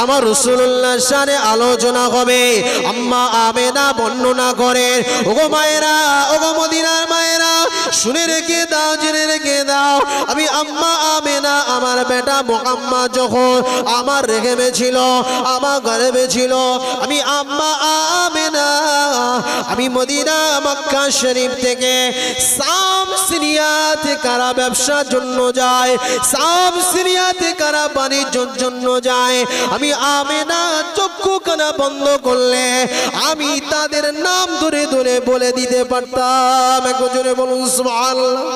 আমার রাসূলুল্লাহর শানে আলোচনা হবে। আম্মা আমেনা বর্ণনা করেন, ওগো মায়েরা, ওগো মদিনার মায়েরা, শুনে রেখে দাও, জেনে রেখে দাও, আমি আম্মা আমেনা আমার বেটা মুহাম্মদ যখন আমার রেহেমে ছিল, আমার গর্ভে ছিল, আমি আম্মা আমেনা আমি মদিনা মক্কা শরীফ থেকে শাম সিরিয়াতে কারা ব্যবসার জন্য যায়, শাম সিরিয়াতে কারা বাণিজ্যের জন্য যায়, আমি আমেনা চক্ষু কানা বন্ধ করলে আমি তাদের নাম ধরে ধরে বলে দিতে পারতাম। একবার জোরে বলুন সুবহানাল্লাহ।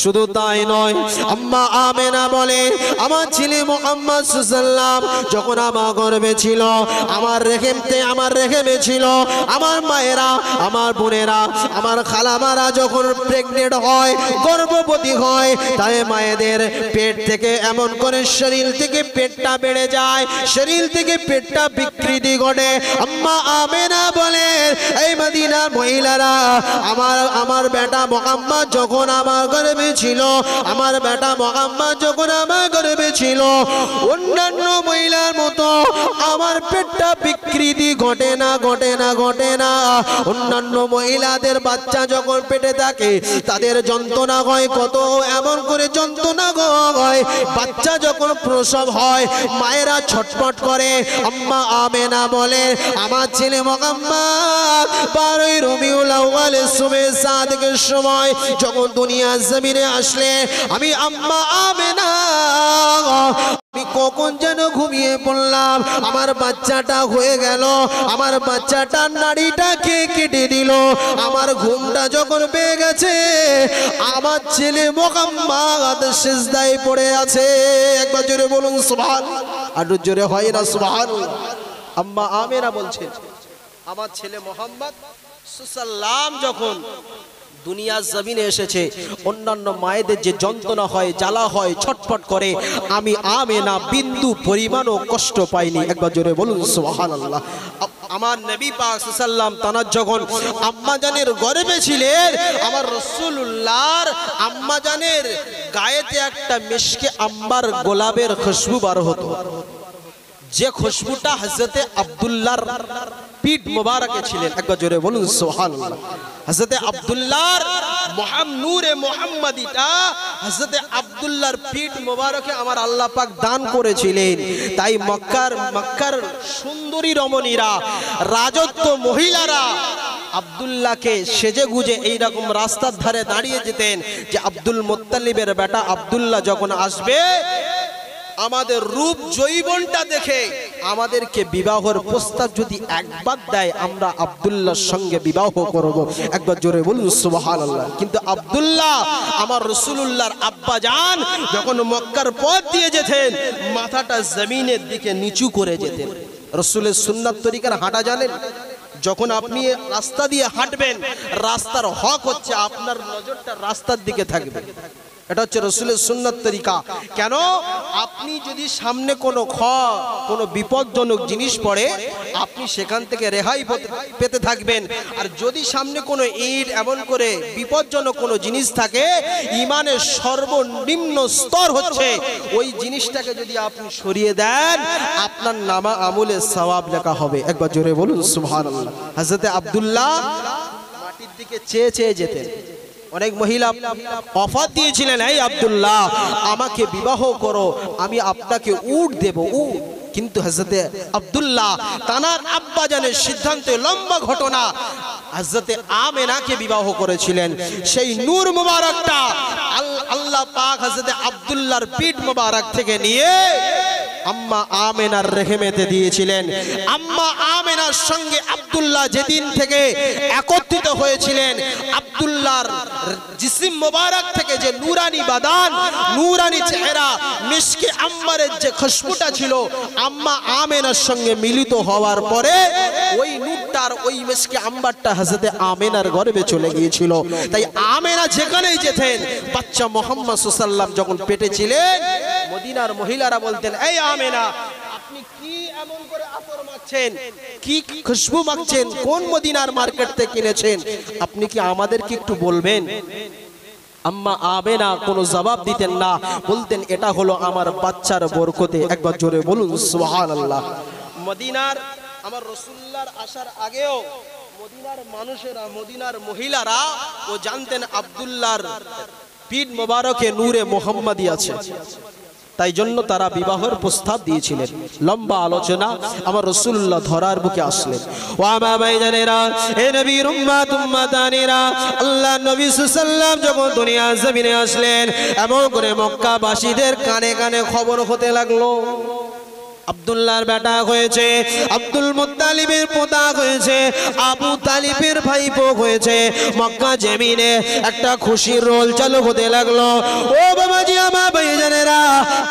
শুধু তাই নয়, আম্মা আমেনা বলে আমার ছেলে মুহাম্মদ সাল্লাল্লাহু আলাইহি ওয়াসাল্লাম যখন আমার গর্ভে ছিল, আমার রেহেমে ছিল, আমার মায়েরা, আমার বোনেরা, আমার খালামারা যখন প্রেগনেন্ট হয়, গর্ভবতী হয়, তাই মায়েদের পেট থেকে এমন করে শরীর থেকে পেটটা বেড়ে যায়, শরীর থেকে পেটটা বিকৃতি ঘটে। আম্মা আমেনা বলে এই মদিনার মহিলারা, আমার বেটা মুহাম্মদ যখন আমার গর্ভে ছিল, আমার বেটা মুহাম্মদ যখন আমার গর্ভে ছিল, অন্যান্য মহিলার মতো আমার পেটটা বিকৃতি ঘটে না। অন্যান্য মহিলাদের বাচ্চা যখন পেটে থাকে তাদের যন্ত্রণা হয়, কত এমন করে যন্ত্রণা হয়, বাচ্চা যখন প্রসব হয় মায়েরা ছটফট করে। আম্মা আমেনা বলে আমার ছেলে মুহাম্মদ 12 রবিউল আউয়াল সুবে সাদিকের সময় যখন দুনিয়া জমিনে আসলে, আমি আম্মা আমেনা আমি কখন যেন ঘুমিয়ে পড়লাম, আমার বাচ্চাটা হয়ে গেল, আমার বাচ্চাটার নাড়িটাকে কেটে দিল, আমার ঘুমটা যখন পেয়ে গেছে, আমার ছেলে মুহাম্মদ সিজদায় পড়ে আছে। একবার জোরে বলুন সুবহানাল্লাহ। আর জোরে হয় না সুবহানাল্লাহ। আম্মা আমেনা বলছেন আমার ছেলে মুহাম্মদ সাল্লাল্লাহু যখন দুনিয়া জমিনে এসেছে, অন্যান্য মায়েদের যে যন্ত্রণা হয়, জ্বালা হয়, ছটফট করে, আমি আমেনা বিন্দু পরিমাণও কষ্ট পাইনি। একবার জোরে বলুন সুবহানাল্লাহ। আমার নবী পাক সাল্লাল্লাহু তানার যখন আম্মাজানের গর্ভে ছিলেন, আমার রাসূলুল্লাহর আম্মাজানের গায়েতে একটা মিশকে আম্বার গোলাপের খুশবু বার হতো, যে খুশবুটা হযরতে আব্দুল্লাহর পিঠ মোবারকে ছিলেন। একবার জোরে বলুন সুবহানাল্লাহ। হযরতে আব্দুল্লাহর নূরে মুহাম্মাদিটা হযরতে আব্দুল্লাহর পিঠ মোবারকে আমার আল্লাহ পাক দান করেছিলেন। তাই মক্কার সুন্দরী রমণীরা, রাজত্ব মহিলারা আব্দুল্লাহকে সেজে গুজে এইরকম রাস্তার ধারে দাঁড়িয়ে যেতেন যে আব্দুল মুত্তালিবের বেটা আব্দুল্লাহ যখন আসবে, আমাদের রূপ জৈবনটা দেখে আমাদেরকে বিবাহের প্রস্তাব যদি একবার দেয়, আমরা আব্দুল্লাহর সঙ্গে বিবাহ করব। একবার জোরে বলুন সুবহানাল্লাহ। কিন্তু আব্দুল্লাহ আমার রাসূলুল্লাহর আব্বা জান যখন মক্কার পথ দিয়ে যেতেন, মাথাটা জমিনের দিকে নিচু করে যেতেন। রাসূলের সুন্নাত তরিকার হাঁটা জানেন? যখন আপনি রাস্তা দিয়ে হাঁটবেন, রাস্তার হক হচ্ছে আপনার নজরটা রাস্তার দিকে থাকবে। এটা হচ্ছে রাসূলের সুন্নাত তরিকা। কেন? আপনি যদি সামনে কোনো বিপজ্জনক জিনিস পড়ে, আপনি সেখান থেকে রেহাই পেতে থাকবেন। আর যদি সামনে কোনো ইট এমন করে বিপজ্জনক কোনো জিনিস থাকে, ইমানের সর্বনিম্ন স্তর হচ্ছে ওই জিনিসটাকে যদি আপনি সরিয়ে দেন, আপনার নামা আমলে সওয়াব লেখা হবে। একবার জোরে বলুন সুবহানাল্লাহ। হযরতে আব্দুল্লাহ মাটির দিকে চেয়ে চেয়ে যেতেন। অনেক মহিলা অফার দিয়েছিলেন, এই আব্দুল্লাহ আমাকে বিবাহ করো, আমি আপনাকে উট দেব, উট। কিন্তু হযরতে আব্দুল্লাহ তানার আব্বা জানের সিদ্ধান্তে, লম্বা ঘটনা, হযরতে আমেনাকে বিবাহ করেছিলেন। সেই নূর মুবারকটা আল্লাহ পাক হযরতে আব্দুল্লাহর পিঠ মুবারক থেকে নিয়ে আম্মা আমেনার রেহেমেতে দিয়েছিলেন। আম্মা আমেনার সঙ্গে আব্দুল্লাহ যেদিন থেকে একত্রিত হয়েছিলেন, আব্দুল্লাহর জিসিম মোবারক থেকে যে নুরানি বাদান, নুরানি চেহারা, মিশকে আম্বারের যে খুশবুটা ছিল, আম্মা আমেনার সঙ্গে মিলিত হওয়ার পরে ওই নূরটার, ওই মিশকে আম্বারটা হযরতে আমেনার গর্ভে চলে গিয়েছিল। তাই আমেনা যেখানেই যেতেন, বাচ্চা মুহাম্মদ সাল্লাল্লাহু আলাইহি ওয়াসাল্লাম যখন পেটে ছিলেন, মদিনার মহিলারা বলতেন, এই আমেনা আপনি কি এমন করে আতর মাখছেন, কি খুশবু মাখছেন, কোন মদিনার মার্কেট থেকে কিনেছেন, আপনি কি আমাদেরকে একটু বলবেন? আম্মা আমেনা কোনো জবাব দিতেন না, বলতেন এটা হলো আমার বাচ্চার বরকতে। একবার জোরে বলুন সুবহানাল্লাহ। মদিনার আমার রাসূলুল্লাহর আসার আগেও মদিনার মানুষেরা, মদিনার মহিলারা ও জানতেন আব্দুল্লাহর পিঠ মোবারকে নূরে মুহাম্মাদি আছে, তাই জন্য তারা বিবাহের প্রস্তাব দিয়েছিলেন। লম্বা আলোচনা, আমার রাসূলুল্লাহ ধরার বুকে আসলেন। ও আমার ভাইজানেরা, এ নবীর উম্মত উম্মতানেরা, আল্লাহ নবী সাল্লাল্লাহু যখন দুনিয়ার জমিনে আসলেন, এমন করে মক্কাবাসীদের কানে কানে খবর হতে লাগলো আব্দুল্লাহর বেটা হয়েছে, আব্দুল মুত্তালিবের পোতা হয়েছে, আবু তালিবের ভাইপো হয়েছে। মক্কা জমিনে একটা খুশির রোল চালু হতে লাগলো। ও বাবাজি, আমার ভাইজানেরা,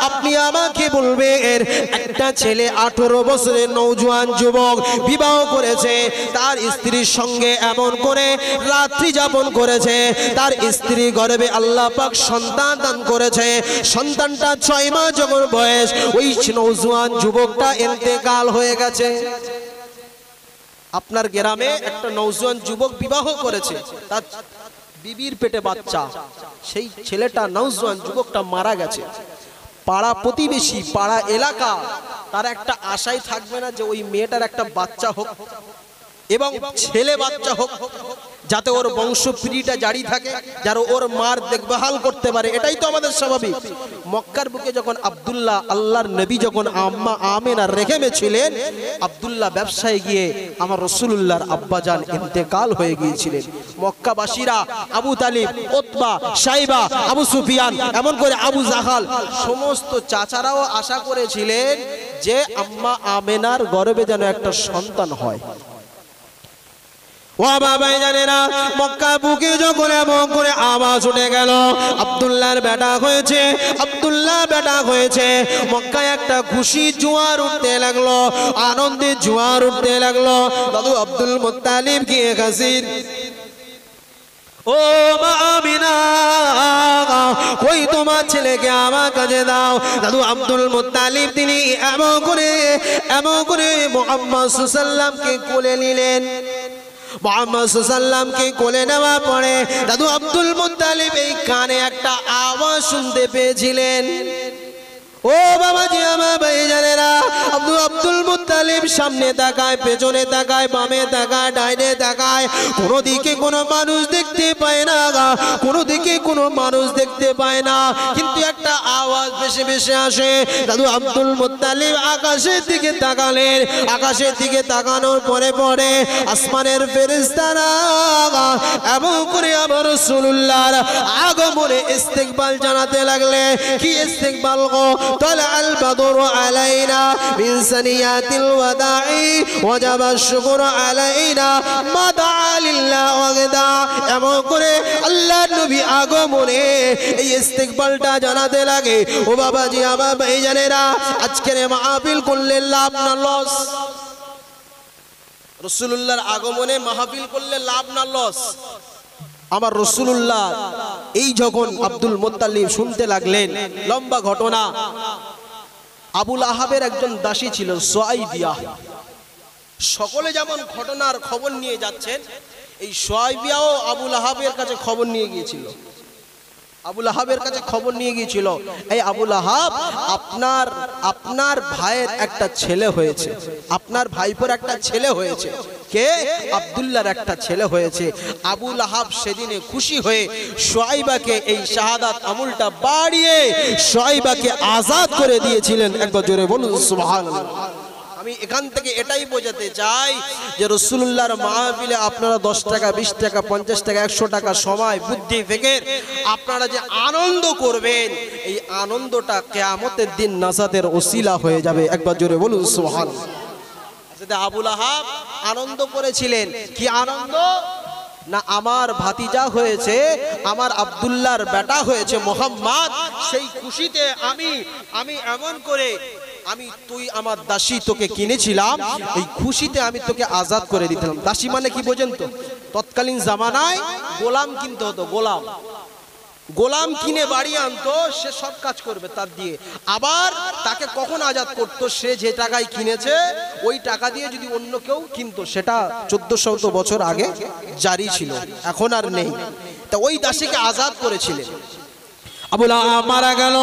আপনি আমাকে বলবেন, একটা ছেলে 18 বছরের নওজোয়ান যুবক বিবাহ করেছে, তার স্ত্রীর সঙ্গে এমন করে রাত্রি যাপন করেছে, তার স্ত্রী গর্ভে আল্লাহ পাক সন্তান দান করেছে। সন্তানটা 6 মাস যখন বয়স, ওই নওজোয়ান যুবকটা ইন্তেকাল হয়ে গেছে। আপনার গ্রামে একটা নওজোয়ান যুবক বিবাহ করেছে, তার বিবির পেটে বাচ্চা, সেই ছেলেটা নওজোয়ান যুবকটা মারা গেছে। পাড়া প্রতিবেশী, পাড়া এলাকা, তার একটা আশাই থাকবে না যে ওই মেয়েটার একটা বাচ্চা হোক এবং ছেলে বাচ্চা হোক, যাতে ওর বংশপিঢ়িটা জারি থাকে, যার ওর মার দেখভাল করতে পারে। এটাই তো আমাদের স্বাভাবিক। মক্কার বুকে যখন আব্দুল্লাহ, আল্লাহর নবী যখন আম্মা আমেনা রেখে ছিলেন, আব্দুল্লাহ ব্যবসায় গিয়ে আমার রাসূলুল্লাহর আব্বাজান ইন্তেকাল হয়ে গিয়েছিলেন। মক্কাবাসীরা আবু তালিব, উতবা, সাইবা, আবু সুফিয়ান, এমন করে আবু জাহাল, সমস্ত চাচারাও আশা করেছিলেন যে আম্মা আমেনার গর্ভে যেন একটা সন্তান হয়। ও বাবাই জানেরা, মক্কা বুকে যখন এমন করে আওয়াজ উঠে গেল আব্দুল্লাহর বেটা হয়েছে, আব্দুল্লাহ বেটা হয়েছে, মক্কায় একটা খুশি জোয়ার উঠতে লাগলো, আনন্দের জোয়ার উঠতে লাগলো। দাদু আব্দুল মুত্তালিব গিয়ে হাজির। ও মা আমিনা, কই তোমার ছেলেকে আমার কাছে দাও। দাদু আব্দুল মুত্তালিব তিনি এমন করে মুহাম্মদ সাল্লাল্লাহু আলাইহি ওয়াসাল্লামকে কোলে নিলেন। মুহাম্মদ সাল্লাল্লাহু আলাইহি ওয়াসাল্লামকে কোলে নেওয়া পরে দাদু আব্দুল মুত্তালিব এই কানে একটা আওয়াজ শুনতে পেয়েছিলেন। ও বাবাজি, আমার ভাইজানেরা, আব্দুল মুত্তালিব সামনে তাকায়, পেছনে তাকায়, বামে তাকায়, ডাইনে তাকায়, কোনো দিকে কোনো মানুষ দেখতে পায় না, কোনো দিকে কোনো মানুষ দেখতে পায় না, কিন্তু একটা আওয়াজ ভেসে ভেসে আসে। দাদু আব্দুল মুত্তালিব আকাশের দিকে তাকালেন। আকাশের দিকে তাকানোর পরে আসমানের ফেরেশতারা এমন করে আমার রাসূলুল্লাহর আগমনে ইস্তেকবাল জানাতে লাগলে। কি ইস্তেকবাল গো? طلع البدر علينا من ثنيات الوداع وجب الشكر علينا ما دعا لله وحده। এমন করে আল্লাহর নবী আগমনে এই ইস্তেকবালটা জানাতে লাগে। ও বাবাজি, আমার ভাইজানেরা, আজকের মাহফিল করলে লাভ না লস? রাসূলুল্লাহর আগমনে মাহফিল করলে লাভ না লস? আমার রাসূলুল্লাহ এই যখন আব্দুল মুত্তালিব শুনতে লাগলেন, লম্বা ঘটনা। আবুল আহাবের একজন দাসী ছিল সুয়াইবিয়া। সকলে যেমন ঘটনার খবর নিয়ে যাচ্ছেন, এই সুয়াইবিয়াও আবুল আহাবের কাছে খবর নিয়ে গিয়েছিল। আবুল আহাবের কাছে খবর নিয়ে গিয়েছিল, এই আবুল আহাব, আপনার ভাইয়ের একটা ছেলে হয়েছে, আপনার ভাইপোর একটা ছেলে হয়েছে। কে? আব্দুল্লাহর একটা ছেলে হয়েছে। আবুল আহাব সেদিনে খুশি হয়ে শুআইবাকে এই শাহাদাত আমলটা বাড়িয়ে শুআইবাকে আজাদ করে দিয়েছিলেন। একবার জোরে বলুন সুবহানাল্লাহ। আমি এখান থেকে এটাই বোঝাতে চাই যে রাসূলুল্লাহর মাহফিলে আপনারা 10 টাকা, 20 টাকা, 50 টাকা, 100 টাকা সময়, বুদ্ধি, ফিকির আপনারা যে আনন্দ করবেন, এই আনন্দটা কিয়ামতের দিন নাজাতের ওসিলা হয়ে যাবে। একবার জোরে বলুন সুবহানাল্লাহ। আবুল আহাব আনন্দ করেছিলেন। কি আনন্দ? না, আমার ভাতিজা হয়েছে, আমার আব্দুল্লাহর বেটা হয়েছে মুহাম্মদ। সেই খুশিতে আমি এমন করে, তুই আমার দাসী, তোকে কিনেছিলাম, এই খুশিতে আমি তোকে আজাদ করে দিতাম। দাসী মানে কি বোঝেন তো? তৎকালীন জামানায় গোলাম কিনতে হতো, গোলাম। গোলাম কিনে বাড়ি আনতো, সে সব কাজ করবে তার দিয়ে। আবার তাকে কখন আজাদ করতো, সে যে টাকায় কিনেছে ওই টাকা দিয়ে যদি অন্য কেউ কিনতো, সেটা 1400 বছর আগে জারি ছিল, এখন আর নেই। তা ওই দাসীকে আজাদ করেছিলেন। আবু লাহাব মারা গেল,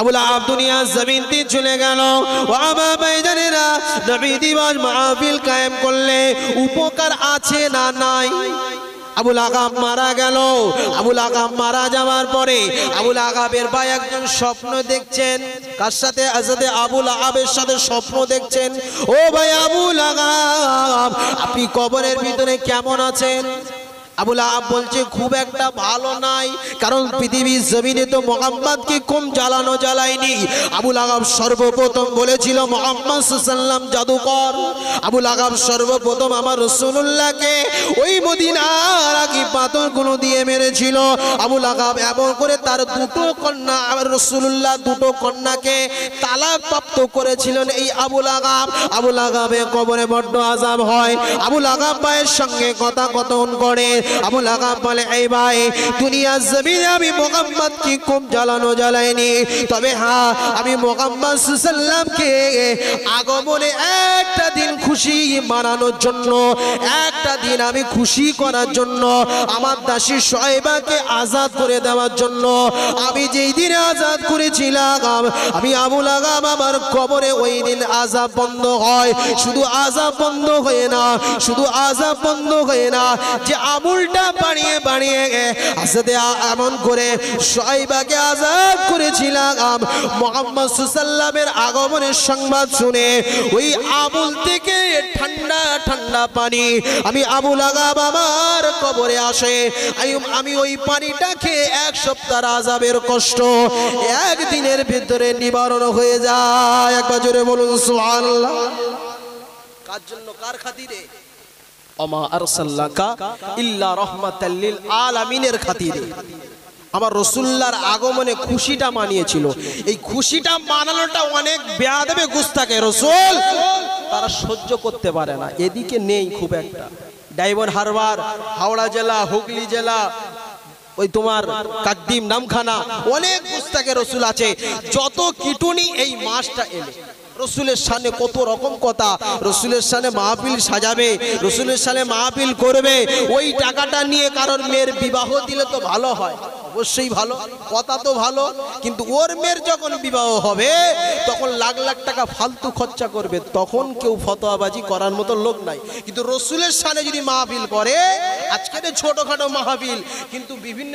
আবু লাহাব দুনিয়া জমিন থেকে চলে গেল। ও আমার ভাইজানেরা, নবী দিবস মাহফিল কায়েম করলে উপকার আছে না নাই? আবু লাহাব মারা গেল। আবু লাহাব মারা যাওয়ার পরে আবু লাহাবের ভাই একজন স্বপ্ন দেখছেন। কার সাথে? হযরত আবু লাহাবের সাথে স্বপ্ন দেখছেন। ও ভাই আবু লাহাব, আপনি কবরের ভিতরে কেমন আছেন? আবু লাহাব বলছে খুব একটা ভালো নাই, কারণ পৃথিবীর জমিনে তো মুহাম্মদকে কম জ্বালানো জ্বালায়নি। আবু লাহাব সর্বপ্রথম বলেছিল মুহাম্মদ সাল্লাল্লাহু আলাইহি ওয়াসাল্লাম জাদুকর। আবু লাহাব সর্বপ্রথম আমার রাসূলুল্লাহকে ওই মদিনার আগে পাথরগুলো দিয়ে মেরেছিল। আবু লাহাব এমন করে তার দুটো কন্যা, আমার রাসূলুল্লাহ দুটো কন্যাকে তালাক প্রাপ্ত করেছিলেন এই আবু লাহাব। আবু লাহাবের কবরে বড্ড আযাব হয়। আবু লাহাব ভাইয়ের সঙ্গে কথা কথন করে। আবু লাহাব বলে, এই ভাই, দুনিয়ার জমিনে আমি মুহাম্মদকে কম জ্বালানো জ্বালাইনি, তবে হ্যাঁ, আমি মুহাম্মদ সাল্লাল্লাহু আলাইহি ওয়াসাল্লামকে আগমনে একটা দিন খুশি মানানোর জন্য, একটা দিন আমি খুশি করার জন্য, আমার দাসী শুআয়বাকে আজাদ করে দেওয়ার জন্য, আমি যেই দিনে আজাদ করেছিলাম, আমি আবু লাহাব আমার কবরে ওই দিন আযাব বন্ধ হয়। শুধু আযাব বন্ধ হয় না, শুধু আযাব বন্ধ হয় না, যে আমলটা বাড়িয়ে বাড়িয়ে আসতে এমন করে শুআয়বাকে আযাদ করেছিলাম। মুহাম্মদ সাল্লাল্লাহু আলাইহি ওয়াসাল্লামের আগমনের সংবাদ শুনে ওই আমল থেকে ঠান্ডা ঠান্ডা পানি আমি আবু লাহাব আমার কবরে আসে। আমি ওই পানিটা খেয়ে এক সপ্তাহ আযাবের কষ্ট একদিনের ভিতরে নিবারণ হয়ে যায়। একবার জোরে বলুন সুবহানাল্লাহ। কার জন্য? কার খাতিরে? ওমা আরসালনাকা ইল্লা রাহমাতাল লিল আলামিনের খাতিরে। আমার রাসূলুল্লাহর আগমনে খুশিটা মানিয়েছিল। এই খুশিটা মানানোটা অনেক বেয়াদবে গুস্তাকে রাসূল তারা সহ্য করতে পারে না। এদিকে নেই খুব একটা। ডায়মন্ড হারবার, হাওড়া জেলা, হুগলি জেলা, ওই তোমার কাকদ্বীপ, নামখানা, অনেক গুস্তাকে রাসূল আছে। যত কিটুনি এই মাসটা এলে রসুলের সামনে কত রকম কথা, রসুলের সামনে মাহফিল সাজাবে, রসুলের সামনে মাহফিল করবে। ওই টাকাটা নিয়ে কারোর মেয়ের বিবাহ দিলে তো ভালো হয়, অবশ্যই ভালো, কথা তো ভালো, কিন্তু ওর মেয়ের যখন বিবাহ হবে তখন লাখ লাখ টাকা ফালতু খরচা করবে, তখন কেউ ফতোয়াবাজি করার মতো লোক নাই। কিন্তু রসুলের সামনে যদি মাহফিল করে, আজকের ছোটখাটো মাহফিল, কিন্তু বিভিন্ন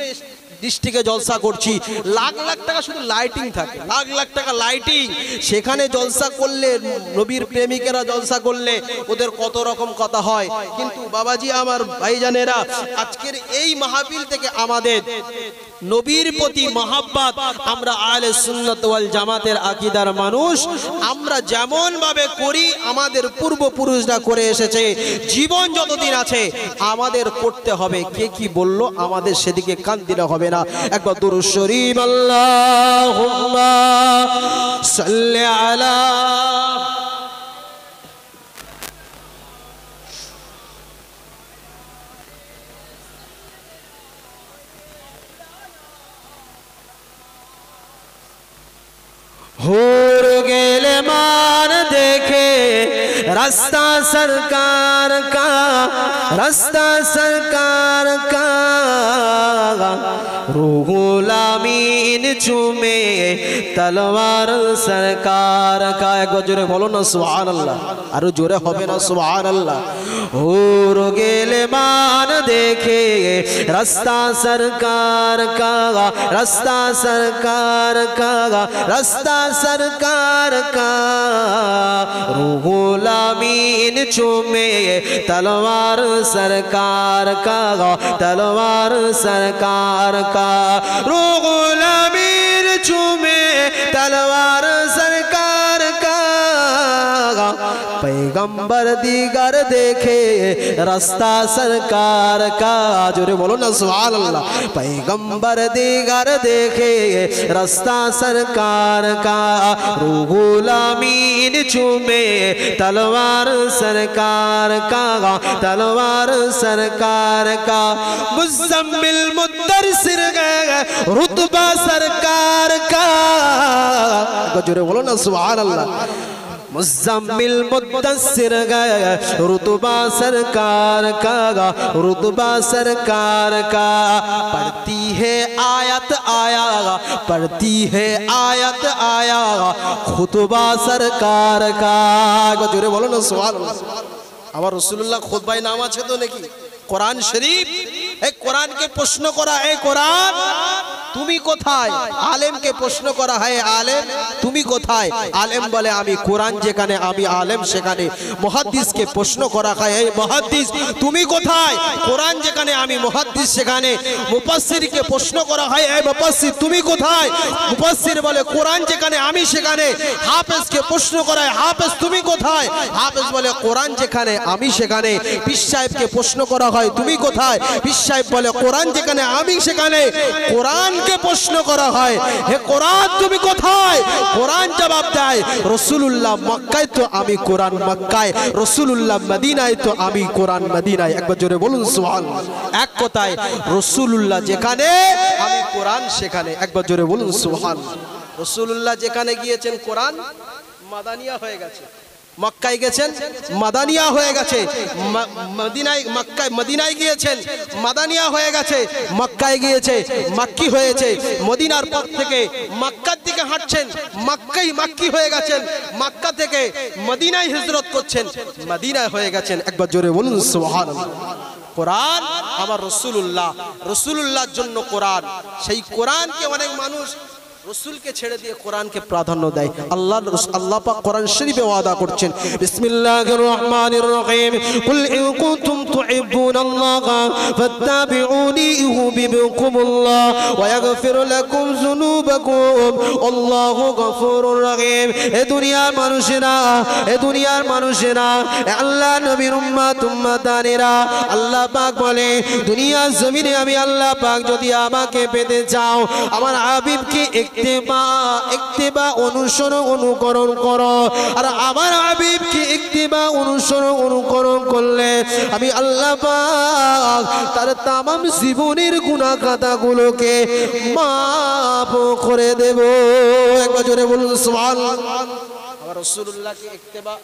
ডিস্ট্রিক্টে জলসা করছি, লাখ লাখ টাকা শুধু লাইটিং থাকে, লাখ লাখ টাকা লাইটিং। সেখানে জলসা করলে, নবীর প্রেমিকেরা জলসা করলে ওদের কত রকম কথা হয়। কিন্তু বাবাজি আমার ভাইজানেরা, আজকের এই মাহফিল থেকে আমাদের নবীর প্রতি মহব্বত, আমরা আহলে সুন্নাত ওয়াল জামাতের আকীদার মানুষ, আমরা যেমন ভাবে করি আমাদের পূর্বপুরুষরা করে এসেছে, জীবন যতদিন আছে আমাদের করতে হবে। কে কি বললো আমাদের সেদিকে কান দিলে হবে না। একবার দুরূদ শরীফ আল্লাহুম্মা সাল্লি আলা होर गेले मान देखे रास्ता सरकार का, रास्ता सरकार का, रूहुल अमीन चूमे तलवार सरकार का। एक बार जोरे बोलो ना सुभान अल्लाह, आरो जोरे होबे ना सुभान अल्लाह। होर गेले मान देखे रास्ता सरकार का, रास्ता सरकार का, रास्ता सरकार का, रूहुल अमीन चूमे तलवार सरकार का, तलवार सरकार का, रूहुल अमीन चूमे तलवार सरकार का। पैगंबर दीगर देखे रास्ता सरकार का, जोरे बोलो ना सुभान अल्लाह। पैगंबर दीगर देखे रास्ता सरकार का, रूहुल अमीन चूमे तलवार सरकार का, तलवार सरकार का। मुज़म्मिल मुद्दस्सिर रुतबा सरकार का, जोरे बोलो ना सुभान अल्लाह। मुज़म्मिल मुद्दस्सिर गया रुतबा सरकार का, रुतबा सरकार का। पढ़ती है आयत आया, पढ़ती है आयत आया, खुतबा सरकार का। जोरे बोलो ना सुभान अल्लाह। আমার রাসূলুল্লাহ খুতবায় নাম আছে তো নাকি? কোরআন শরীফ। এই কোরআনকে প্রশ্ন করা, এই কোরআন তুমি কোথায়? আলেমকে প্রশ্ন করা হয়, আলেম তুমি কোথায়? আলেম বলে আমি কোরআন যেখানে আমি আলেম সেখানে। মুহাদ্দিসকে প্রশ্ন করা হয়, এই মুহাদ্দিস তুমি কোথায়? কোরআন যেখানে আমি মুহাদ্দিস সেখানে। মুফাসসিরকে প্রশ্ন করা হয়, এই মুফাসসির তুমি কোথায়? মুফাসসির বলে কোরআন যেখানে আমি সেখানে। হাফেজকে প্রশ্ন করা হয়, হাফেজ তুমি কোথায়? হাফেজ বলে কোরআন যেখানে আমি সেখানে। পীর সাহেবকে প্রশ্ন করা হয় তুমি কোথায়? পীর সাহেব বলে কোরআন যেখানে আমি সেখানে। কোরআনকে প্রশ্ন করা হয়, হে কোরআন তুমি কোথায়? কোরআন জবাব দেয় রাসূলুল্লাহ মক্কায় তো আমি কোরআন মক্কায়, রাসূলুল্লাহ মদিনায় তো আমি কোরআন মদিনায়। একবার জোরে বলুন সুবহানাল্লাহ। এক কথায় রাসূলুল্লাহ যেখানে আমি কোরআন সেখানে। একবার জোরে বলুন সুবহানাল্লাহ। রাসূলুল্লাহ যেখানে গিয়েছেন কোরআন মাদানিয়া হয়ে গেছে। মক্কায় গেছেন মাদানিয়া হয়ে গেছে। মদিনায় মক্কায় মদিনায় গিয়েছেন মাদানিয়া হয়ে গেছে। মক্কায় গিয়েছে মাক্কি হয়েছে। মদিনার পথ থেকে মক্কার দিকে হাঁটছেন, মক্কায় মাক্কি হয়ে গেছেন। মক্কা থেকে মদিনায় হিজরত করছেন, মদিনায় হয়ে গেছেন। একবার জোরে বলুন সুবহানাল্লাহ। কোরআন আমার রাসূলুল্লাহ, রাসূলুল্লাহর জন্য কোরআন। সেই কোরআনকে অনেক মানুষ রসুলকে ছেড়ে দিয়ে কোরআনকে প্রাধান্য দেয়। আল্লাহ পাক কোরআন শরীফে ওয়াদা করছেন, বিসমিল্লাহির রহমানির রহিম, কুল ইন কুনতুম তুহিব্বুনাল্লাহা ফাত্তাবিউনি ইউহিব্বুকুমুল্লাহ ওয়া ইয়াগফির লাকুম যুনুবাকুম আল্লাহু গফুরুর রহিম। এ দুনিয়ার মানুষেরা, এ দুনিয়ার মানুষেরা, আল্লাহ নবীর উম্মত উম্মতানেরা, আল্লাহ পাক বলে দুনিয়ার জমিনে আমি আল্লাহ পাক যদি আমাকে পেতে চাও, আমার হাবিবকে ইত্তিবা অনুসরণ অনুকরণ করো। আর আমার হাবিবকে ইত্তিবা অনুসরণ অনুকরণ করলে আমি আল্লাহ পাক তার তামাম জীবনের গুনাহ খাতাগুলোকে মাফ করে দেব। একবার জোরে বলুন সুবহানাল্লাহ। আমার রাসূলুল্লাহকে ইত্তিবা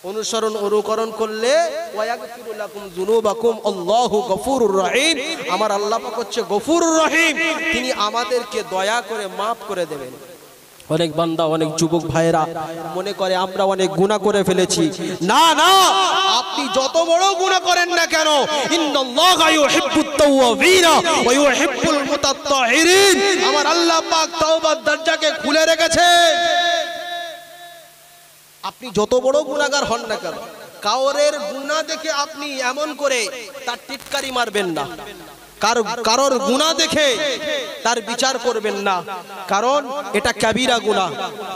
অনুসরণ অনুকরণ করলে ওয়ায়াগফিরু লাকুম যুনুবাকুম আল্লাহু গফুরুর রহিম। আমার আল্লাহ পাক হচ্ছে গফুরুর রহিম, তিনি আমাদেরকে দয়া করে মাফ করে দেবেন। অনেক বান্দা, অনেক যুবক ভাইরা মনে করে আমরা অনেক গুনাহ করে ফেলেছি। না না, আপনি যত বড় গুনাহ করেন না কেন, ইন্নাল্লাহা ইউহিব্বুত তাওয়াবিনা ওয়া ইউহিব্বুল মুতাত্তাহিরিন। আমার আল্লাহ পাক তওবার দরজাকে খুলে রেখেছেন। আপনি যত বড় গুনাহগার হন না কেন, কাউরের গুনাহ দেখে আপনি এমন করে তার টিটকারি মারবেন না, কারোর গুনাহ দেখে তার বিচার করবেন না, কারণ এটা কাবীরা গুনাহ।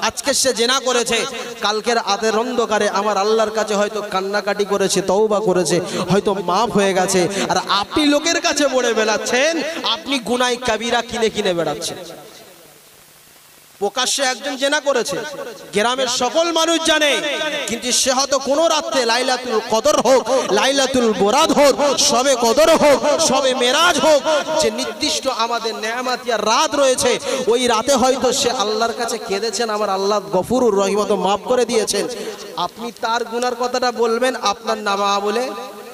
আজকে সে জিনা করেছে, কালকের রাতের অন্ধকারে আমার আল্লাহর কাছে হয়তো কান্নাকাটি করেছে, তওবা করেছে, হয়তো মাফ হয়ে গেছে। আর আপনি লোকের কাছে বলে বেড়াচ্ছেন আপনি গুনাহ কাবীরা কিনে কিনে বেড়াচ্ছেন। প্রকাশ্যে একজন জেনা করেছে, গ্রামের সকল মানুষ জানে, কিন্তু সে হয়তো কোনো রাতে লাইলাতুল কদর হোক, লাইলাতুল বরাত হোক, সবে কদর হোক, সবে মেরাজ হোক, যে নির্দিষ্ট আমাদের নেয়ামাতিয়া রাত রয়েছে, ওই রাতে হয়তো সে আল্লাহর কাছে কেঁদেছেন, আমার আল্লাহ গফুরুর রহিম মাফ করে দিয়েছেন। আপনি তার গুনার কথাটা বলবেন, আপনার নামা বলে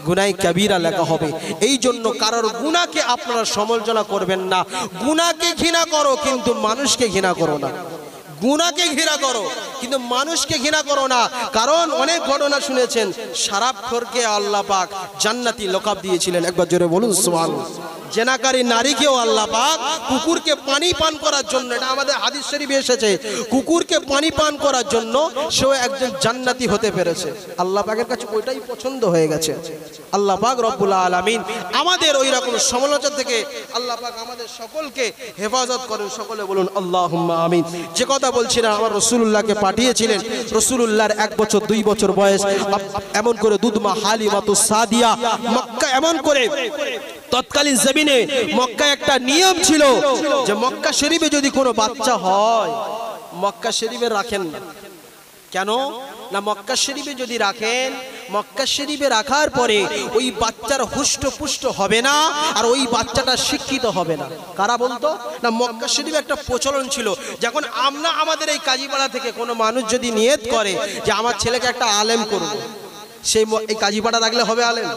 গুনাহ কাবীরা লেখা হবে। এই জন্য কারোর গুনাহকে আপনারা সমালোচনা করবেন না। গুনাহকে ঘৃণা করো কিন্তু মানুষকে ঘৃণা করো না। গুনাহকে ঘৃণা করো কিন্তু মানুষকে ঘৃণা করো না। কারণ অনেক ঘটনা শুনেছেন, শরাবখোরকে আল্লাহ পাক জান্নাতি লকাব দিয়েছিলেন। একবার জোরে বলুন সুবহানাল্লাহ। জেনাকারী নারীকেও আল্লাহ পাক কুকুরকে পানি পান করার জন্য, এটা আমাদের হাদিস শরীফে এসেছে, কুকুরকে পানি পান করার জন্য সেও একজন জান্নাতি হতে পেরেছে। আল্লাহ পাকের কাছে ওইটাই পছন্দ হয়ে গেছে। আল্লাহ পাক রব্বুল আলামিন আমাদের ওই রকম সমালোচনা থেকে আল্লাহ পাক আমাদের সকলকে হেফাজত করেন। সকলে বলুন আল্লাহুম্মা আমিন। যে কথা বলছিলেন, আমার রাসূলুল্লাহকে পাঠিয়েছিলেন, রাসূলুল্লাহর 1 বছর 2 বছর বয়স, এমন করে দুধমা হালিমাতুস সাদিয়া মক্কা, এমন করে তৎকালীন জমিনে মক্কায় একটা নিয়ম ছিল যে মক্কা শরীফে যদি কোনো বাচ্চা হয়, মক্কা শরীফে রাখেন না। কেন না, মক্কা শরীফে যদি রাখেন মক্কা শরীফে রাখার পরে ওই বাচ্চার হুষ্টপুষ্ট হবে না আর ওই বাচ্চাটা শিক্ষিত হবে না। কারা বলতো না? মক্কা শরীফে একটা প্রচলন ছিল, যখন আমরা আমাদের এই কাজীপাড়া থেকে কোনো মানুষ যদি নিয়ত করে যে আমার ছেলেকে একটা আলেম করব, সেই এই কাজীপাড়া রাখলে হবে আলেম,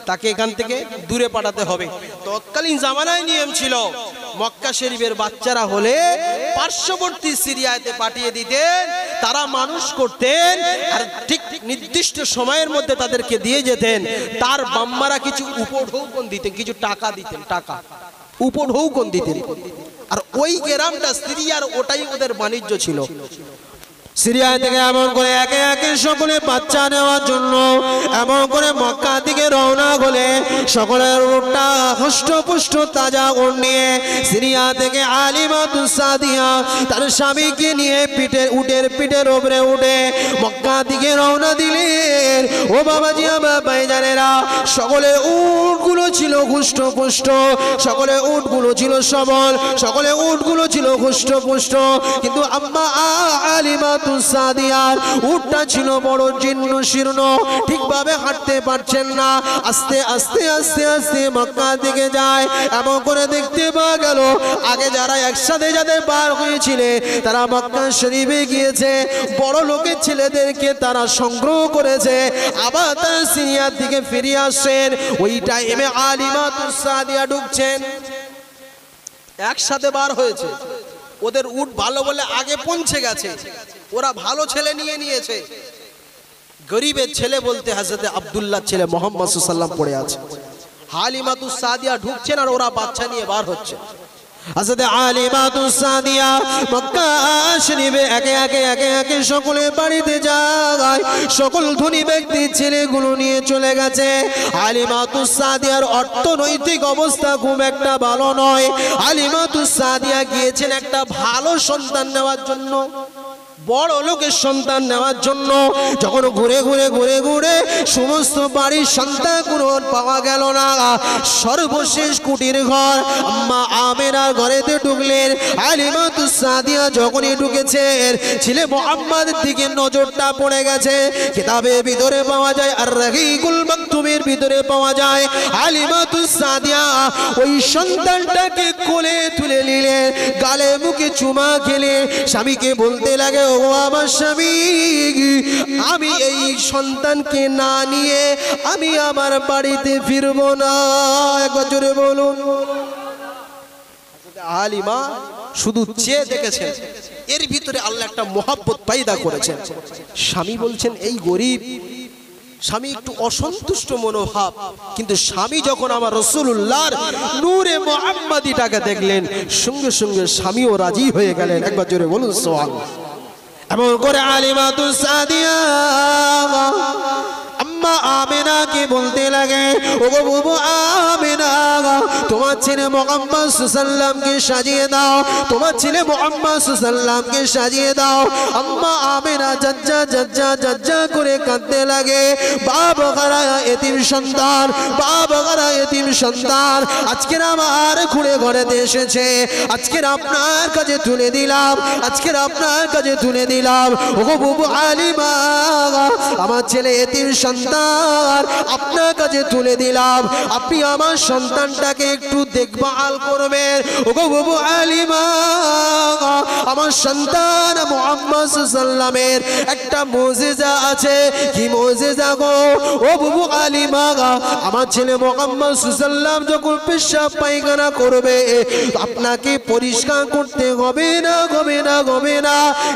তাকে এখান থেকে দূরে পাঠাতে হবে। তৎকালীন জামানায় নিয়ম ছিল মক্কা শরীফের বাচ্চারা হলে পার্শ্ববর্তী সিরিয়াতে পাঠিয়ে দিতেন, তারা মানুষ করতেন আর ঠিক নির্দিষ্ট সময়ের মধ্যে তাদেরকে দিয়ে যেতেন। তার বাম্মারা কিছু উপঢৌকন দিতেন, কিছু টাকা দিতেন, টাকা উপঢৌকন দিতেন। আর ওই গ্রামটা সিরিয়ার, ওটাই ওদের বাণিজ্য ছিল। সিরিয়া থেকে এমন করে একে একে সকলে বাচ্চা নেওয়ার জন্য এমন করে মক্কা দিকে রওনা হলে সকলের উটটা হষ্টপুষ্ট তাজা উট নিয়ে সিরিয়া থেকে আলিমাতুস সাদিয়া তার স্বামীকে নিয়ে উটের পিঠের উপরে উঠে মক্কা দিকে রওনা দিলেন। ও বাবাজি, আমার ভাইজানেরা, সকলে উটগুলো ছিল হষ্টপুষ্ট, সকলে উটগুলো ছিল সবল, সকলে উটগুলো ছিল হষ্টপুষ্ট, কিন্তু আম্মা আলিমাতুস সাদিয়ার উটটা ছিল বড় জীর্ণ শীর্ণ, ঠিকভাবে হাঁটতে পারছেন না। আস্তে আস্তে আস্তে আস্তে মক্কা দিকে যায়। এমন করে দেখতে পাওয়া গেল আগে যারা একসাথে যাদের পার হয়েছিলেন তারা মক্কা শরীফে গিয়েছে, বড় লোকের ছেলেদেরকে তারা সংগ্রহ করেছে, আবার তারা সিরিয়ার দিকে ফিরে আসছেন। ওই টাইমে আলিমাতুস সাদিয়া ঢুকছেন, একসাথে বার হয়েছে। ওদের উট ভালো বলে আগে পৌঁছে গেছে, ওরা ভালো ছেলে নিয়ে নিয়েছে। গরিবের ছেলে বলতে হযরতে আব্দুল্লাহ ছেলে মুহাম্মদ সাল্লাল্লাহু আলাইহি ওয়াসাল্লাম পড়ে আছে। হালিমাতুস সাদিয়া ঢুকছেন আর ওরা বাচ্চা নিয়ে বার হচ্ছে। হযরতে হালিমাতুস সাদিয়া মক্কা শরীফে একে একে সকলে বাড়িতে যায়। সকল ধনী ব্যক্তি ছেলেগুলো নিয়ে চলে গেছে। হালিমাতুস সাদিয়ার অর্থনৈতিক অবস্থা খুব একটা ভালো নয়। হালিমাতুস সাদিয়া গিয়েছেন একটা ভালো সন্তান নেওয়ার জন্য, বড় লোকের সন্তান নেওয়ার জন্য। যখন ঘুরে সমস্ত বাড়ির সন্তানগুলো পাওয়া গেল না, সর্বশেষ কুটির ঘর আম্মা আমেনার ঘরেতে ঢুকলেন। হালিমাতুস সাদিয়া যখনই ঢুকেছেন ছেলে মুহাম্মদের দিকে নজরটা পড়ে গেছে। কিতাবের ভিতরে পাওয়া যায়, আর রাহিকুল মাকতুমের ভিতরে পাওয়া যায় হালিমাতুস সাদিয়া ওই সন্তানটাকে কোলে তুলে নিলেন, গালে মুখে চুমা খেলে স্বামীকে বলতে লাগে, ও আমার স্বামী, আমি এই সন্তানকে না নিয়ে আমি আমার বাড়িতে ফিরবো না। একবার জোরে বলুন। হালিমা শুধু চেয়ে দেখেছেন, এর ভিতরে আল্লাহ একটা মোহাব্বত পয়দা করেছেন। স্বামী বলছেন এই গরিব, স্বামী একটু অসন্তুষ্ট মনোভাব, কিন্তু স্বামী যখন আমার রাসূলুল্লাহর নূরে মুহাম্মাদিটাকে দেখলেন সঙ্গে সঙ্গে স্বামীও রাজি হয়ে গেলেন। একবার জোরে বলুন সুবহানাল্লাহ। এমন করে হালিমাতুস সাদিয়া আম্মা আমেনাকে বলতে লাগে, ওগো বুবু আমেনা, তোমার ছেলে মুহাম্মদ সাল্লাল্লাহু আলাইহি ওয়াসাল্লামকে সাজিয়ে দাও, তোমার ছেলে মুহাম্মদ সাল্লাল্লাহু আলাইহি ওয়াসাল্লামকে সাজিয়ে দাও। আম্মা আমেনা জজ্জা করে কাঁদতে লাগে, বাবা গারা এতিম সন্তান, বাবা গারা এতিম সন্তান আজকের আমার খুঁড়ে ঘরেতে এসেছে, আজকের আপনার কাছে তুলে দিলাম, আজকের আপনার কাছে তুলে দিলাম। ওগো বুবু হালিমা, আমার ছেলে এতিম সন্তান আপনার কাছে তুলে দিলাম, আপনি আমার সন্তানটাকে একটু দেখভাল করবেন। ওগো বুবু হালিমা, আমার সন্তান মুহাম্মদ সাল্লাল্লাহু আলাইহি ওয়াসাল্লামের একটা মুজিজা আছে। কি মুজিজা গো? ও বুবু হালিমা, আমার ছেলে মুহাম্মদ সাল্লাল্লাহু আলাইহি ওয়াসাল্লাম যখন পেশাব পায়খানা করবে আপনাকে পরিষ্কার করতে হবে না,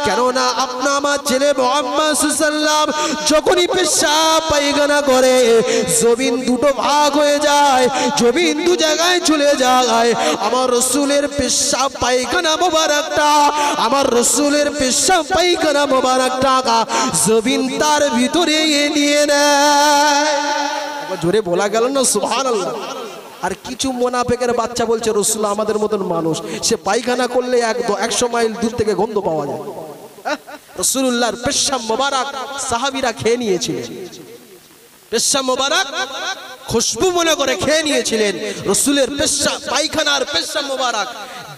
কেননা আপনার আমার ছেলে মুহাম্মদ সাল্লাল্লাহু আলাইহি ওয়াসাল্লাম যখনই পেশাব পায়খানা করে জমিন দুটো ভাগ হয়ে যায়, জমিন দু জায়গায় চলে যায়। আমার রাসূলের পেশাব পায়খানা মোবারকটা, আমার রাসূলের পেশাব পায়খানা মোবারকটা জমিন তার ভিতরে নিয়ে নেয়। জোরে বলা গেল না সুবহানাল্লাহ। আর কিছু মুনাফিকের বাচ্চা বলছে রাসূল আমাদের মতন মানুষ, সে পায়খানা করলে 100 মাইল দূর থেকে গন্ধ পাওয়া যায়। রাসূলুল্লাহর পেশাব মোবারক সাহাবীরা খেয়ে নিয়েছিলেন, পেশাব মোবারক খুশবু মনে করে খেয়ে নিয়েছিলেন। রাসূলের পেশাব পায়খানার পেশাব মোবারক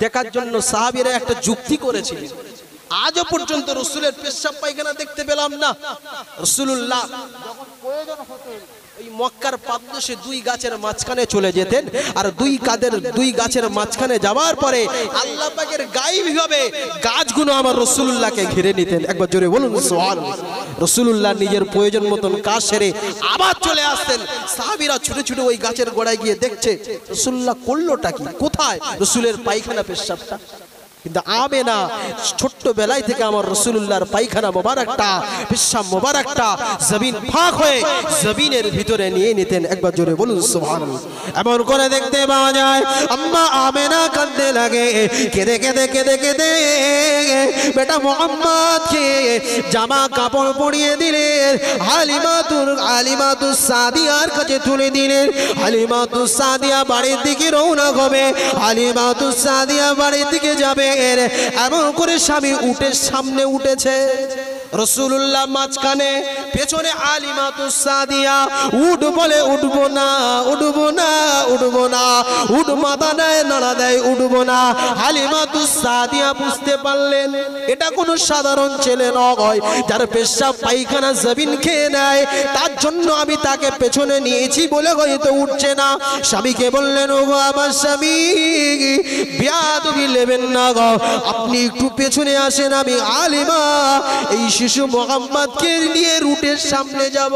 দেখার জন্য সাহাবীরা একটা যুক্তি করেছিলেন, আজও পর্যন্ত রসুলের পেশাব পায়খানা দেখতে পেলাম না। রাসূলুল্লাহ যখন প্রয়োজন হতো ওই মক্কার পাদদেশে দুই গাছের মাঝখানে চলে যেতেন, আর দুই গাছের মাঝখানে যাওয়ার পরে আল্লাহ পাকের গায়েবী ভাবে গাছগুলো আমার রাসূলুল্লাহকে ঘিরে নিতেন। একবার জোরে বলুন সুবহানাল্লাহ। রাসূলুল্লাহ নিজের প্রয়োজন মতন কাজ সেরে আবার চলে আসতেন। সাহাবীরা ছুটে ছুটে ওই গাছের গোড়ায় গিয়ে দেখছে রাসূলুল্লাহ করলোটা কি, কোথায় রাসূলের পায়খানা পেশাবটা। কিন্তু আমেনা ছোট্ট বেলায় থেকে আমার রাসূলুল্লাহর পায়খানা মোবারকটা পেশাব মোবারকটা জমিন ফাঁক হয়ে জমিনের ভিতরে নিয়ে নিতেন। একবার জোরে বলুন সুবহানাল্লাহ। এমন করে দেখতে পাওয়া যায় আম্মা আমেনা কাঁদতে লাগে, কেঁদে কেঁদে কেঁদে কেঁদে বেটা মুহাম্মদকে জামা কাপড় পরিয়ে দিলেন, হালিমাতুস সাদিয়ার কাছে তুলে দিলেন। হালিমাতুস সাদিয়া বাড়ির দিকে রওনা হবে, হালিমাতুস সাদিয়া বাড়ির দিকে যাবে, এমন করে স্বামী উটের সামনে উঠেছে, রাসূলুল্লাহ মাঝখানে, পেছনে হালিমাতুস সাদিয়া। উট বলে উঠবো না, উঠবো না, উঠবো না, উট মাথা দেয় নাড়া দেয়, উঠবো না। হালিমাতুস সাদিয়া বুঝতে পারলেন এটা কোনো সাধারণ ছেলে নয়, যার পেশাব পায়খানা জমিন খেয়ে নেয়, তার জন্য আমি তাকে পেছনে নিয়েছি বলে হয়তো উঠছে না। স্বামীকে বললেন ও গো আমার স্বামী, বেয়াদবি নেবেন না গো, আপনি একটু পেছনে আসেন, আমি হালিমা এই শিশু মুহাম্মদকে নিয়ে উটের সামনে যাব।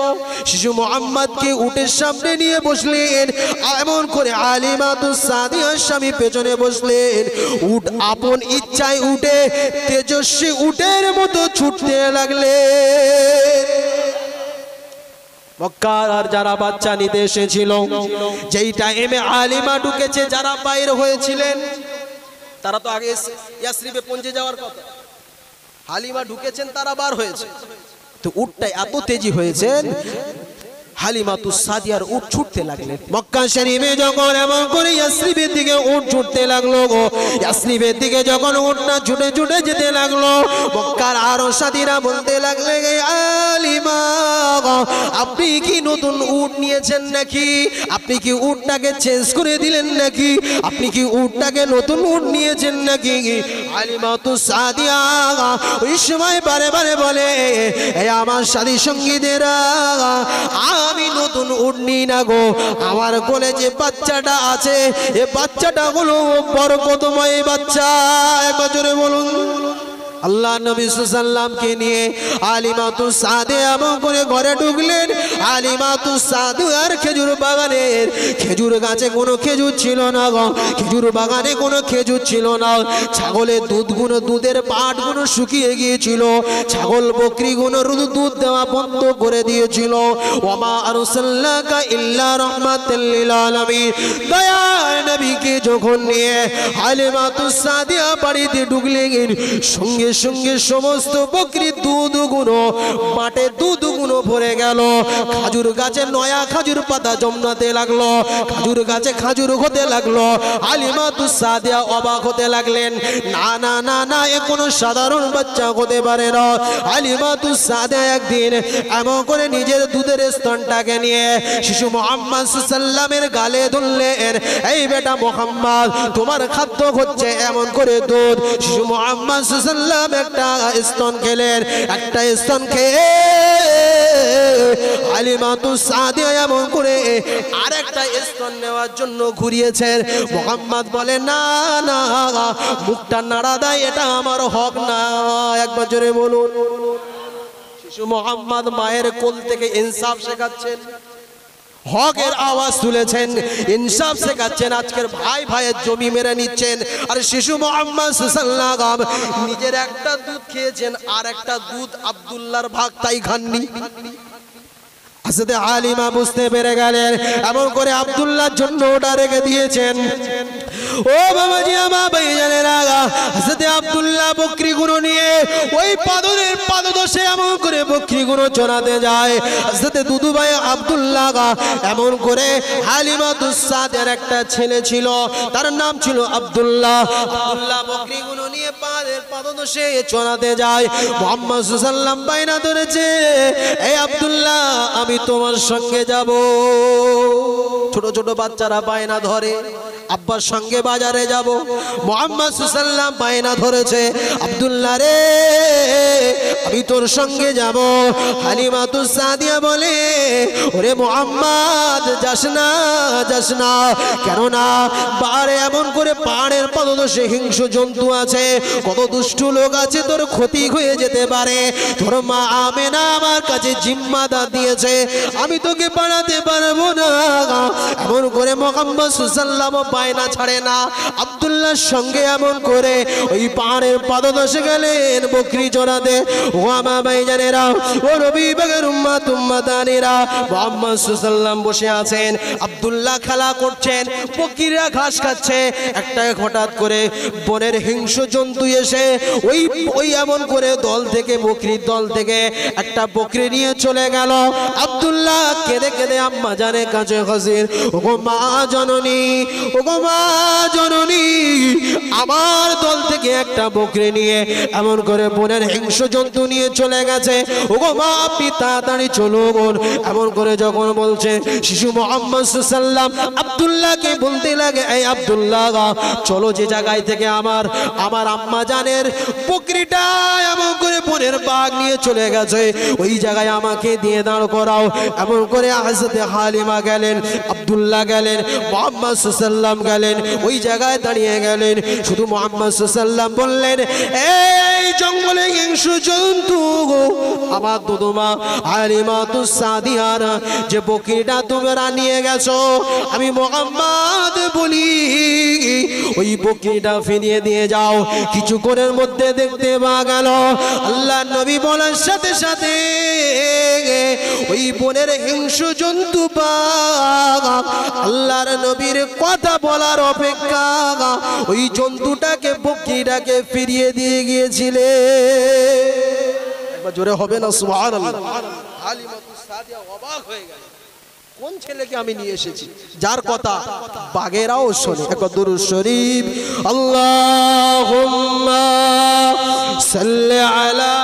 শিশু মুহাম্মদকে উটের সামনে নিয়ে বসলেন, এমন করে হালিমাতুস সাদিয়ার স্বামী পেছনে বসলেন। উট আপন ইচ্ছায় উঠে তেজস্বী উটের মতো ছুটতে লাগলেন। মক্কার আর যারা বাচ্চা নিতে এসেছিল, যেই টাইমে হালিমা ঢুকেছে, যারা বাইরে হয়েছিলেন তারা তো আগে ইয়াসরিবে পৌঁছে যাওয়ার কথা, হালিমা ঢুকেছেন তারা বার হয়েছে। তো উটটা এত তেজি হয়েছেন, হালিমাতুস সাদিয়ার উট ছুটতে লাগলেন। মক্কা শরীফে যখন এমন করে ইয়াসরিবের দিকে উট ছুটতে লাগলো, ইয়াসরিবের দিকে যখন উটটা ছুটে ছুটে যেতে লাগলো, মক্কার আরো সাথীরা বলতে লাগলে হালিমা আপনি কি নতুন উট নিয়েছেন নাকি, আপনি কি উটটাকে চেঞ্জ করে দিলেন নাকি, আপনি কি উটটাকে নতুন উট নিয়েছেন নাকি। হালিমাতুস সাদিয়া ওই সময় বারে বারে বলে এই আমার সাথী সঙ্গীদেরা, আমি নতুন উট নিই না গো, আমার কোলে যে বাচ্চাটা আছে এ বাচ্চাটা হলো বরকতময় বাচ্চা। একবার জোরে বলুন। আল্লাহ নবী সাল্লামকে নিয়ে হালিমাতুস সাদিয়া এমন করে ঘরে ঢুকলেন। হালিমাতুস সাদিয়ার খেজুর বাগানের খেজুর গাছে কোনো খেজুর ছিল না গো, খেজুর বাগানে কোনো খেজুর ছিল না। ছাগলের দুধের পাটগুলো শুকিয়ে গিয়েছিল, ছাগল বকরিগুলো দুধ দেওয়া বন্ধ করে দিয়েছিল। ওমা আরসালনাকা ইল্লা রাহমাতাল লিল আলামিন, দয়ার নবীকে যখন নিয়ে হালিমাতুস সাদিয়া বাড়িতে ঢুকলেন, সঙ্গে সঙ্গে সমস্ত বকরির দুধগুলো মাঠে দুধগুলো ভরে গেল। খাজুর গাছে নয়া খাজুর পাতা জন্মাতে লাগলো, খাজুর গাছে খাজুর হতে লাগলো। হালিমাতুস সাদিয়া অবাক হতে লাগলেন, না না না না, এ কোনো সাধারণ বাচ্চা হতে পারে না। হালিমাতুস সাদিয়া একদিন এমন করে নিজের দুধের স্তনটাকে নিয়ে শিশু মুহাম্মদ সাল্লামের গালে ধরলেন, এই বেটা মুহাম্মদ তোমার খাদ্য হচ্ছে এমন করে দুধ। শিশু মুহাম্মদ সাল্লাম একটা স্তন খেলেন, একটা স্তন খেয়ে হালিমাতুস সাদিয়া এমন করে আরেকটা স্তন নেওয়ার জন্য ঘুরিয়েছেন। মুহাম্মদ বলে না না, মুখটা নাড়া দেয়, এটা আমার হক না। একবার জোরে বলুন। শিশু মুহাম্মদ মায়ের কোল থেকে ইনসাফ শেখাচ্ছেন, হকের আওয়াজ তুলেছেন, ইনসাফ শেখাচ্ছেন। আজকের ভাই ভাইয়ের জমি মেরে নিচ্ছেন, আর শিশু মুহাম্মদ সাল্লাল্লাহু নিজের একটা দুধ খেয়েছেন, আর একটা দুধ আব্দুল্লাহর ভাগ তাই খাননি। হযরত হালিমা বুঝতে পেরে গেলেন, এমন করে আব্দুল্লাহর জন্য ওটা রেখে দিয়েছেন। ও বাবাজি আমার ভাইজানেরা, হযরত আব্দুল্লাহ বকরিগুলো নিয়ে ওই পাদরের পাদদেশে এমন করে বকরিগুলো চড়াতে যায়। হযরত দুদু ভাই আব্দুল্লাহ এমন করে হালিমাতুস সাদিয়ার একটা ছেলে ছিল, তার নাম ছিল আব্দুল্লাহ। আব্দুল্লাহ বকরিগুলো নিয়ে পাদদেশে চড়াতে যায়। মুহাম্মদ সাল্লাল্লাহু আলাইহি ওয়াসাল্লাম বাইনা ধরেছে, এই আব্দুল্লাহ আমি তোমার সঙ্গে যাব। ছোট ছোট বাচ্চারা বায়না ধরে, আব্বার সঙ্গে বাজারে যাব। মুহাম্মদ সাল্লাল্লাহু বায়না ধরেছে, আব্দুল্লাহ রে আমি তোর সঙ্গে যাব। হালিমাতুস সাদিয়া বলে, ওরে মুহাম্মদ যাস না, যাস না। কেননা পাহাড়ে এমন করে পাহাড়ের পদদশে হিংস্র জন্তু আছে, কত দুষ্ট লোক আছে, তোর ক্ষতি হয়ে যেতে পারে। তোর মা আমেনা আমার কাছে জিম্মাদার দিয়েছে, আমি তোকে পাঠাতে পারবো না। এমন করে মুহাম্মদ সাল্লাল্লাহু বায়না ছাড়ে না। আব্দুল্লাহর সঙ্গে এমন করে ওই পাহাড়ের পদদশে গেলেন বকরি চড়াতে। ও আমার ভাইজানেরা, ও নবী পাকের উম্মত উম্মতানেরা, মুহাম্মদ সাল্লাল্লাহু বসে আছেন, আব্দুল্লাহ খেলা করছেন, বকরিরা ঘাস খাচ্ছে। একটা হঠাৎ করে বনের হিংস্র জন্তু এসে ওই এমন করে দল থেকে, বকরির দল থেকে একটা বকরি নিয়ে চলে গেল। আব্দুল্লাহ কেঁদে কেঁদে আম্মা জানের কাছে হাজির। ওগো মা জননী, ওগো মা জননী, আমার দল থেকে একটা বকরি নিয়ে এমন করে বনের হিংস্র জন্তু নিয়ে চলে গেছে। ওগো মা আপনি তাড়াতাড়ি চলুন। এমন করে যখন বলছে, শিশু মুহাম্মদ সাল্লাল্লাহু আব্দুল্লাহকে বলতে লাগে, এই আব্দুল্লাহ চলো, যে জায়গায় থেকে আমার আম্মা জানের বকরিটা এমন করে বনের বাঘ নিয়ে চলে গেছে, ওই জায়গায় আমাকে দিয়ে দাঁড় করাও। এমন করে হযরতে হালিমা গেলেন, আব্দুল্লাহ গেলেন, মুহাম্মদ সাল্লাল্লাহু গেলেন, ওই জায়গায় দাঁড়িয়ে গেলেন। শুধু মুহাম্মদ সাল্লাল্লাহু বললেন, এই জঙ্গলে হিংস্র জন্তু আমার দুদুমা হালিমাতুস সাদিয়ার যে বকরিটা তোমরা নিয়ে গেছো, আমি মুহাম্মদ বলি ওই বকরিটা ফিরিয়ে দিয়ে যাও। কিছুক্ষণের মধ্যে দেখতে পাওয়া গেল আল্লাহ নবী বলার সাথে সাথে ওই বনের হিংস্র জন্তু আল্লাহর নবীর কথা বলার অপেক্ষা ওই জন্তুটাকে, বকরিটাকে ফিরিয়ে দিয়ে গিয়েছিলে। একবার জোরে হবে না সুবহানাল্লাহ। হালিমাতুস সাদিয়া অবাক হয়ে গেল, কোন ছেলেকে আমি নিয়ে এসেছি যার কথা বাঘেরাও শোনে। একবার দুরূদ শরীফ, আল্লাহুম্মা সাল্লি আলা